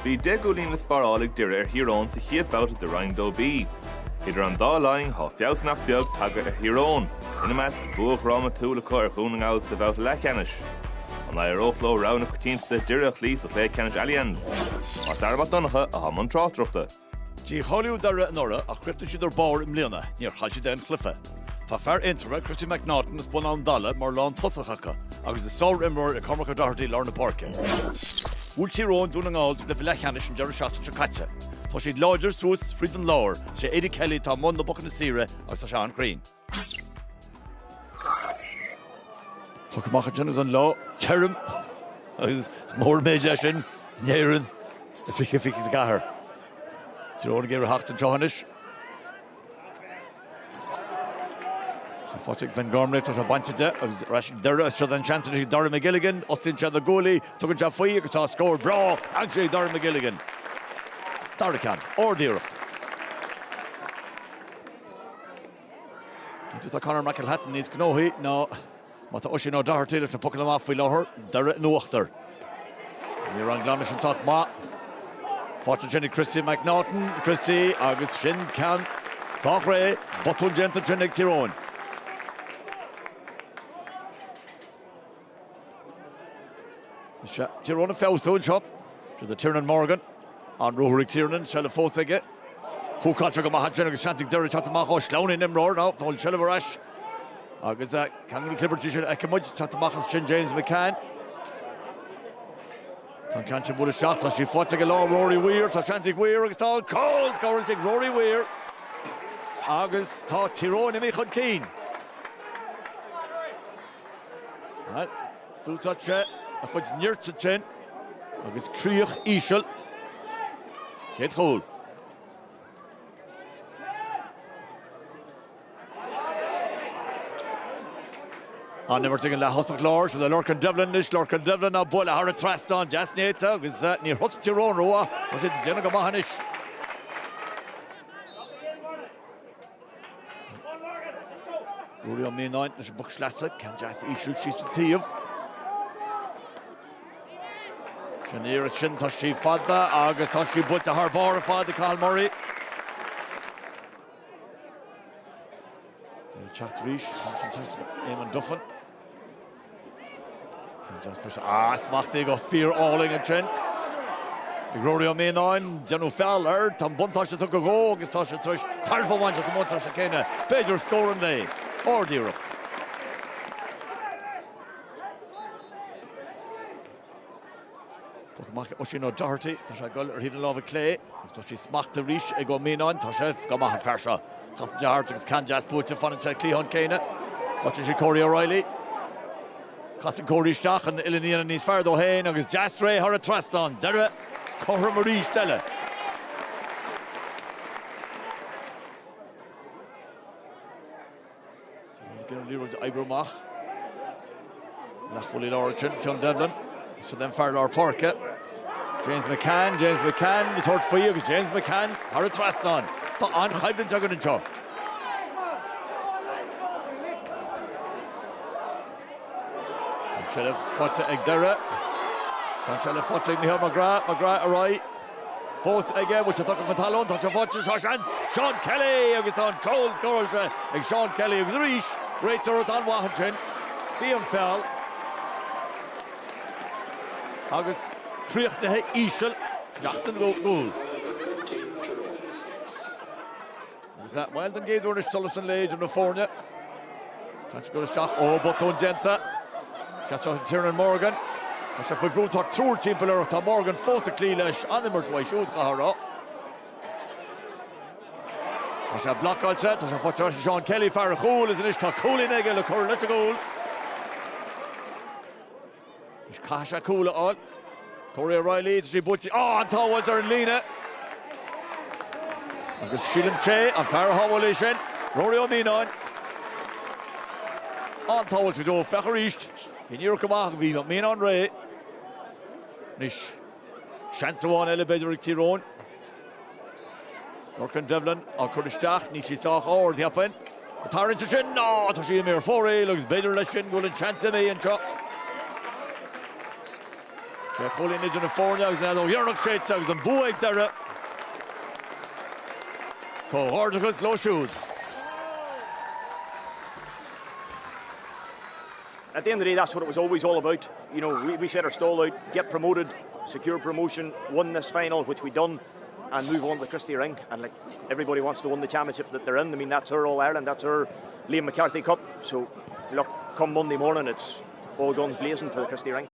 Bhí de gúlín na spárálaigh Doire Tyrone sa chiad bhauta de Roinn dó bí. Idir an dá láing há feabsnach beag tagadh Tyrone, ina measc buach ráma túla chuir chúnagáil sa bhauta le ceannais. An lá róchló ránach tínta Tír Eoghain sa lé ceannais Allianz. Mar darbat donacha a haman tráchtruachta. Tí choiliú Doire an ora a chrypta siad ar bár im líana, níor chailtí den cluife. Tá fear intra Christy McNaughton is bun an dala mar lán tosachacha, agus is saur imar a cormacha dartaí lár na parke. Bhúil Tyrone dún an gáil le le ceannais an deir seachta tracate. Tá siad láidir sús fríd an láir, sé Eddie Kelly tá món na bocan na sire agus tá Sean Green. Tá cumachcha jenas an lá, term, agus mór méide sin, néireann, a fiche sa gahar. Tyrone géir hacht an tehanis. Fáilte ben Gormley tá baintide agus ráisiigh Doire is an chance ag Doire McGilligan, ostain se the goalie, tugann se faoi agus tá scór brá, actually Doire McGilligan. Doire can, ordíireacht. Cínte tá Conor McElhatton níos gnóthaí, ná má tá uisí nó Doherty le pucan amach faoi láthair, Doire nuachtar. Ní ran glámis an tach má. Fáilte sinnig Christy McNaughton, Christy agus sin can Tá ré, botún genta sinnig Tyrone. Tyrone a fáúin seo, to the Tiernan Morgan, an rohúrig Tiernan, se le fós aige. Húcáiltear go maithe sin agus seansaigh Doire teachtamach ó sleáin nimróir ná, tá bhfuil seileamh ais. Agus ceangaí clibbertí sin eicemuid teachtamachchas sin James McCann. Tá ceanse bud seach, tá sí fáilte go lá Rory Weir, tá seansaigh Weir agus tá cóil scoirteigh Rory Weir. Agus tá Tyrone imi chun cín. Dúirt sé a chud níirte sin agus críoch ísel. Chéad chóil. An nimmer tegen le hosach clár, so the Lorcan Devlin is Lorcan Devlin a bula har a trastan jasnéta agus níor hosach Tyrone roa, so sit déna go mahanis. Rory on me 9 is book slasa, can jas ísel she's the tíomh. Sineir sin tá sí fada agus tá sí builte th bar a fada Carl Murray. Chat rís, Éamon Duffin. Smacht go fear alling an sin. Ag Rory on me 9, Jenú fell tam buntáiste tu go gó agus tá sé tuis tarfáhainte sa mórtar se céine. Beidir scóran lé, ordíireacht. Oisín ó Doherty, tá sé goil ar híad an lábh clé, agus tá sí smachta rís ag go míáin, tá sé go maithe fersa. Costan Doherty agus can jazz búte fanan sé clíhán céine. Fáilte sí Corey O'Reilly. Costan Corey isteach an Illíon níos fearr dó héin agus jazz Sraith ar a trastan. Doire chorra mar rís deile. Gynnar líróid Ibromach. Lachhúlí láirtin, Fionn Devlin. So then fearr lár parke. James McCann, ní tuairt faoi agus James McCann ar a trastan. Tá an chaibrin teagan an seo. Seinnteoir fáilte ag Doire. Seinnteoir fáilte ag Micheál Magra a roi. Fós aige, bhfuil sé tucha an talón, tá sé fáilte seo seans. Sean Kelly agus tá an cóil scóilte ag Sean Kelly agus rís. Réitar an wahan sin. Bhí an fell. Agus críochnathe ísel, steachtain go gúil. Agus well den géadúir is solas an léidir na fórne. Cáinte go seach ó botún genta. Seachtain Tiernan Morgan. Tá sé faoi brúteach trúr timpealach tá Morgan fóta clí leis animairt bhaid siúdcha thrá. Tá sé blocáilte, tá sé fáilte Sean Kelly fearr a chúl is inis tá cúlainn aige le chuir leis a gúil. Is caiise cúla áil. Corey O'Reilly, sí búti, an táhaid ar an líne. Agus sílim sé, an fearr hábhail sin. Rory on me 9. An táhail tú dó fechar ríist. Bhí níor cumach, bhí mí an ré. Nis, seansamháin eile beidir ag Tyrone. Lorcan Devlin, a chuir isteach, ní sí sách áir dheapain. A tarinte sin, ná, tá sí mé ar fóré, agus beidir leis sin, gúil an seansa mé an seo. Sé cholín idir na fórne agus na dhearnach Sraith agus an buaig Doire. Cóhardachas low shoes. At the end of the day, that's what it was always all about. You know, we set our stall out, get promoted, secure promotion, won this final, which we done, and move on to the Christie Ring. And like everybody wants to win the championship that they're in. I mean, that's our All Ireland, that's our Liam McCarthy Cup. So, look, come Monday morning, it's all guns blazing for the Christie Ring.